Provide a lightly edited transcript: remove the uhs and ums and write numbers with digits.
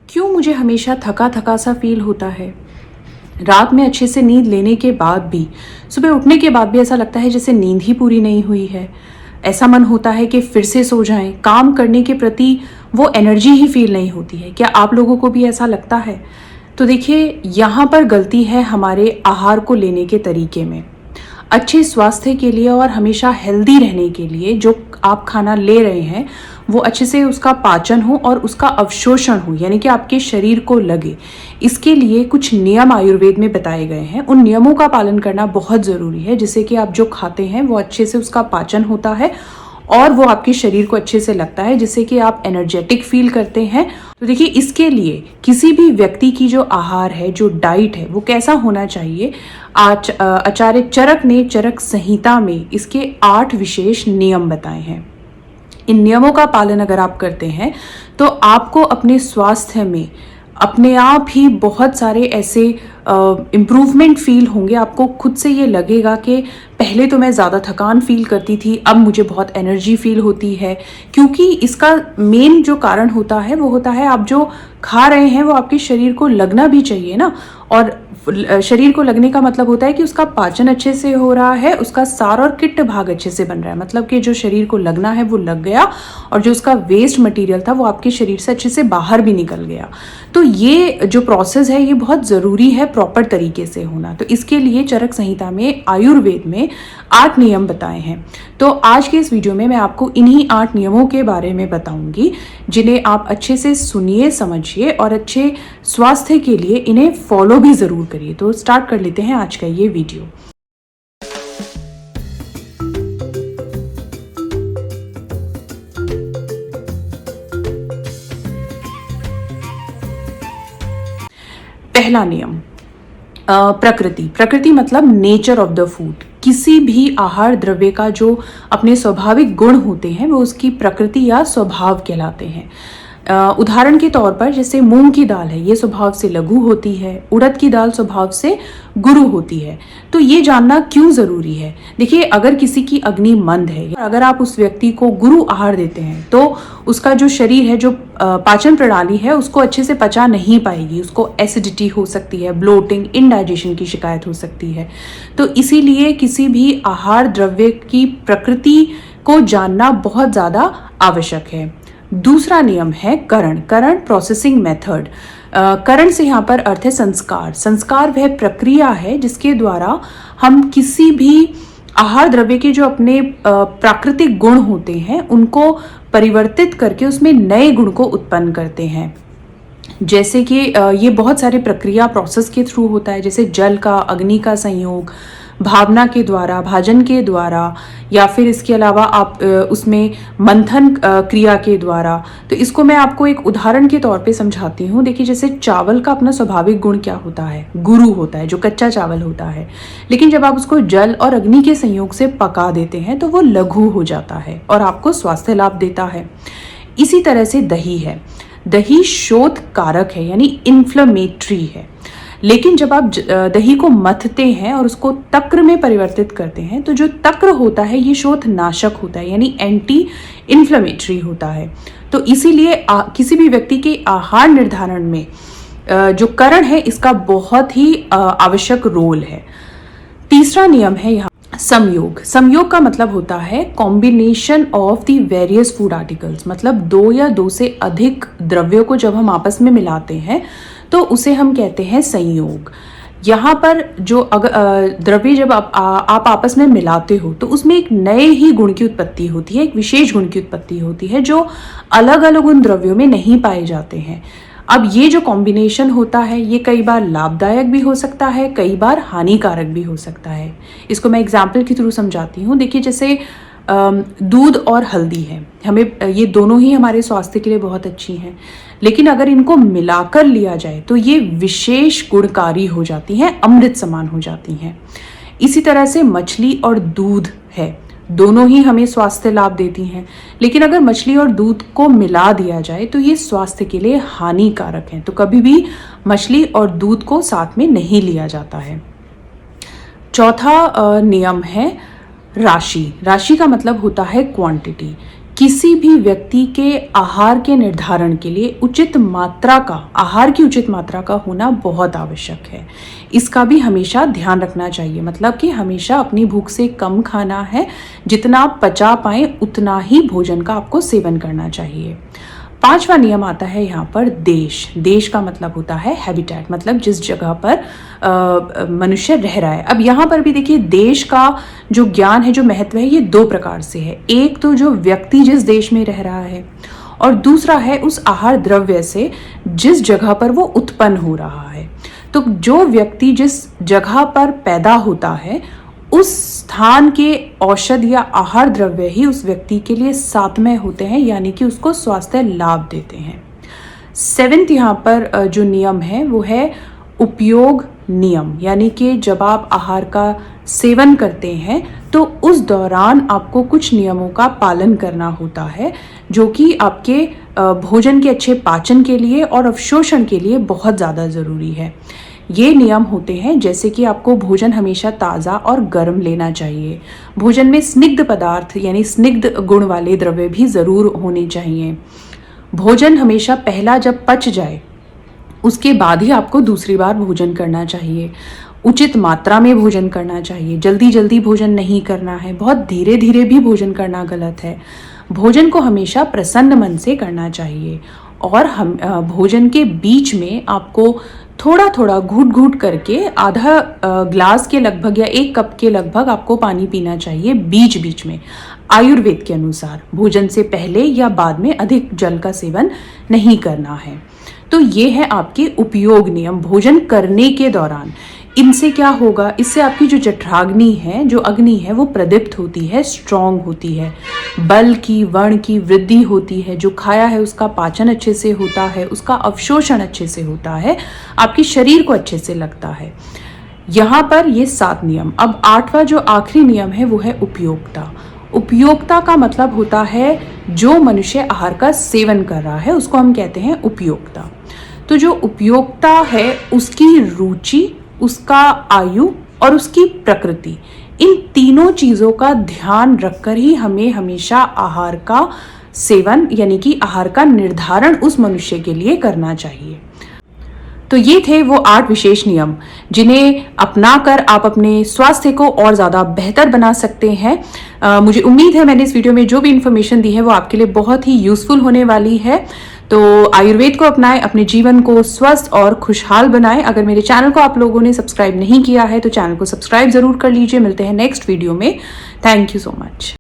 क्यों मुझे हमेशा थका थका सा फील होता है? रात में अच्छे से नींद लेने के बाद भी सुबह उठने के बाद भी ऐसा लगता है जैसे नींद ही पूरी नहीं हुई है। ऐसा मन होता है कि फिर से सो जाएं। काम करने के प्रति वो एनर्जी ही फील नहीं होती है। क्या आप लोगों को भी ऐसा लगता है? तो देखिए, यहाँ पर गलती है हमारे आहार को लेने के तरीके में। अच्छे स्वास्थ्य के लिए और हमेशा हेल्दी रहने के लिए जो आप खाना ले रहे हैं वो अच्छे से उसका पाचन हो और उसका अवशोषण हो, यानी कि आपके शरीर को लगे। इसके लिए कुछ नियम आयुर्वेद में बताए गए हैं। उन नियमों का पालन करना बहुत ज़रूरी है, जिससे कि आप जो खाते हैं वो अच्छे से उसका पाचन होता है और वो आपके शरीर को अच्छे से लगता है, जिससे कि आप एनर्जेटिक फील करते हैं। तो देखिए, इसके लिए किसी भी व्यक्ति की जो आहार है, जो डाइट है, वो कैसा होना चाहिए। आचार्य चरक ने चरक संहिता में इसके 8 विशेष नियम बताए हैं। इन नियमों का पालन अगर आप करते हैं तो आपको अपने स्वास्थ्य में अपने आप ही बहुत सारे ऐसे इम्प्रूवमेंट फील होंगे। आपको खुद से ये लगेगा कि पहले तो मैं ज़्यादा थकान फील करती थी, अब मुझे बहुत एनर्जी फील होती है। क्योंकि इसका मेन जो कारण होता है वो होता है आप जो खा रहे हैं वो आपके शरीर को लगना भी चाहिए ना। और शरीर को लगने का मतलब होता है कि उसका पाचन अच्छे से हो रहा है, उसका सार और किट्ट भाग अच्छे से बन रहा है। मतलब कि जो शरीर को लगना है वो लग गया और जो उसका वेस्ट मटेरियल था वो आपके शरीर से अच्छे से बाहर भी निकल गया। तो ये जो प्रोसेस है ये बहुत ज़रूरी है प्रॉपर तरीके से होना। तो इसके लिए चरक संहिता में आयुर्वेद में 8 नियम बताए हैं। तो आज के इस वीडियो में मैं आपको इन्हीं 8 नियमों के बारे में बताऊंगी, जिन्हें आप अच्छे से सुनिए, समझिए और अच्छे स्वास्थ्य के लिए इन्हें फॉलो भी ज़रूर करिए। तो स्टार्ट कर लेते हैं आज का ये वीडियो। पहला नियम, प्रकृति मतलब नेचर ऑफ द फूड। किसी भी आहार द्रव्य का जो अपने स्वाभाविक गुण होते हैं वो उसकी प्रकृति या स्वभाव कहलाते हैं। उदाहरण के तौर पर जैसे मूंग की दाल है, ये स्वभाव से लघु होती है। उड़द की दाल स्वभाव से गुरु होती है। तो ये जानना क्यों ज़रूरी है? देखिए, अगर किसी की अग्नि मंद है, अगर आप उस व्यक्ति को गुरु आहार देते हैं तो उसका जो शरीर है, जो पाचन प्रणाली है, उसको अच्छे से पचा नहीं पाएगी। उसको एसिडिटी हो सकती है, ब्लोटिंग, इनडाइजेशन की शिकायत हो सकती है। तो इसीलिए किसी भी आहार द्रव्य की प्रकृति को जानना बहुत ज़्यादा आवश्यक है। दूसरा नियम है करण प्रोसेसिंग मेथड। करण से यहाँ पर अर्थ है संस्कार। संस्कार वह प्रक्रिया है जिसके द्वारा हम किसी भी आहार द्रव्य के जो अपने प्राकृतिक गुण होते हैं उनको परिवर्तित करके उसमें नए गुण को उत्पन्न करते हैं। जैसे कि ये बहुत सारे प्रक्रिया प्रोसेस के थ्रू होता है, जैसे जल का अग्नि का संयोग, भावना के द्वारा, भाजन के द्वारा, या फिर इसके अलावा आप उसमें मंथन क्रिया के द्वारा। तो इसको मैं आपको एक उदाहरण के तौर पे समझाती हूँ। देखिए, जैसे चावल का अपना स्वाभाविक गुण क्या होता है? गुरु होता है, जो कच्चा चावल होता है। लेकिन जब आप उसको जल और अग्नि के संयोग से पका देते हैं तो वो लघु हो जाता है और आपको स्वास्थ्य लाभ देता है। इसी तरह से दही है। दही शोथ कारक है, यानी इन्फ्लेमेटरी है। लेकिन जब आप दही को मथते हैं और उसको तक्र में परिवर्तित करते हैं तो जो तक्र होता है ये शोथ नाशक होता है, यानी एंटी इन्फ्लेमेटरी होता है। तो इसीलिए किसी भी व्यक्ति के आहार निर्धारण में जो करण है इसका बहुत ही आवश्यक रोल है। तीसरा नियम है यहाँ संयोग। संयोग का मतलब होता है combination of the various food articles. मतलब 2 या 2 से अधिक द्रव्यों को जब हम आपस में मिलाते हैं तो उसे हम कहते हैं संयोग। यहाँ पर जो द्रव्य जब आप आपस में मिलाते हो तो उसमें एक नए ही गुण की उत्पत्ति होती है, एक विशेष गुण की उत्पत्ति होती है जो अलग अलग उन द्रव्यों में नहीं पाए जाते हैं। अब ये जो कॉम्बिनेशन होता है ये कई बार लाभदायक भी हो सकता है, कई बार हानिकारक भी हो सकता है। इसको मैं एग्जाम्पल के थ्रू समझाती हूँ। देखिए, जैसे दूध और हल्दी है, हमें ये दोनों ही हमारे स्वास्थ्य के लिए बहुत अच्छी हैं। लेकिन अगर इनको मिलाकर लिया जाए तो ये विशेष गुणकारी हो जाती हैं, अमृत समान हो जाती हैं। इसी तरह से मछली और दूध है, दोनों ही हमें स्वास्थ्य लाभ देती हैं। लेकिन अगर मछली और दूध को मिला दिया जाए तो ये स्वास्थ्य के लिए हानिकारक है। तो कभी भी मछली और दूध को साथ में नहीं लिया जाता है। चौथा नियम है राशि। राशि का मतलब होता है क्वांटिटी। किसी भी व्यक्ति के आहार के निर्धारण के लिए उचित मात्रा का, आहार की उचित मात्रा का होना बहुत आवश्यक है। इसका भी हमेशा ध्यान रखना चाहिए, मतलब कि हमेशा अपनी भूख से कम खाना है, जितना आप पचा पाएं उतना ही भोजन का आपको सेवन करना चाहिए। 5वां नियम आता है यहाँ पर देश। देश का मतलब होता है हैबिटेट, मतलब जिस जगह पर मनुष्य रह रहा है। अब यहाँ पर भी देखिए देश का जो ज्ञान है, जो महत्व है, ये 2 प्रकार से है। एक तो जो व्यक्ति जिस देश में रह रहा है, और दूसरा है उस आहार द्रव्य से जिस जगह पर वो उत्पन्न हो रहा है। तो जो व्यक्ति जिस जगह पर पैदा होता है, उस स्थान के औषध या आहार द्रव्य ही उस व्यक्ति के लिए सातमय होते हैं, यानी कि उसको स्वास्थ्य लाभ देते हैं। 7th यहाँ पर जो नियम है वो है उपयोग नियम, यानी कि जब आप आहार का सेवन करते हैं तो उस दौरान आपको कुछ नियमों का पालन करना होता है, जो कि आपके भोजन के अच्छे पाचन के लिए और अवशोषण के लिए बहुत ज़्यादा ज़रूरी है। ये नियम होते हैं जैसे कि आपको भोजन हमेशा ताज़ा और गर्म लेना चाहिए। भोजन में स्निग्ध पदार्थ यानी स्निग्ध गुण वाले द्रव्य भी ज़रूर होने चाहिए। भोजन हमेशा पहला जब पच जाए उसके बाद ही आपको दूसरी बार भोजन करना चाहिए। उचित मात्रा में भोजन करना चाहिए, जल्दी जल्दी भोजन नहीं करना है, बहुत धीरे धीरे भी भोजन करना गलत है। भोजन को हमेशा प्रसन्न मन से करना चाहिए, और हम भोजन के बीच में आपको थोड़ा थोड़ा घूट घूट करके आधा ग्लास के लगभग या 1 कप के लगभग आपको पानी पीना चाहिए बीच बीच में। आयुर्वेद के अनुसार भोजन से पहले या बाद में अधिक जल का सेवन नहीं करना है। तो ये है आपके उपयोग नियम भोजन करने के दौरान। इनसे क्या होगा, इससे आपकी जो जठराग्नि है, जो अग्नि है, वो प्रदीप्त होती है, स्ट्रांग होती है, बल की वर्ण की वृद्धि होती है, जो खाया है उसका पाचन अच्छे से होता है, उसका अवशोषण अच्छे से होता है, आपके शरीर को अच्छे से लगता है। यहाँ पर ये 7 नियम। अब 8वां जो आखिरी नियम है वो है उपयोक्ता। उपयोक्ता का मतलब होता है जो मनुष्य आहार का सेवन कर रहा है उसको हम कहते हैं उपयोक्ता। तो जो उपयोक्ता है उसकी रुचि, उसका आयु और उसकी प्रकृति, इन तीनों चीज़ों का ध्यान रखकर ही हमें हमेशा आहार का सेवन यानी कि आहार का निर्धारण उस मनुष्य के लिए करना चाहिए। तो ये थे वो 8 विशेष नियम जिन्हें अपनाकर आप अपने स्वास्थ्य को और ज़्यादा बेहतर बना सकते हैं। मुझे उम्मीद है मैंने इस वीडियो में जो भी इन्फॉर्मेशन दी है वो आपके लिए बहुत ही यूजफुल होने वाली है। तो आयुर्वेद को अपनाएं, अपने जीवन को स्वस्थ और खुशहाल बनाएं। अगर मेरे चैनल को आप लोगों ने सब्सक्राइब नहीं किया है तो चैनल को सब्सक्राइब जरूर कर लीजिए। मिलते हैं नेक्स्ट वीडियो में। Thank you so much.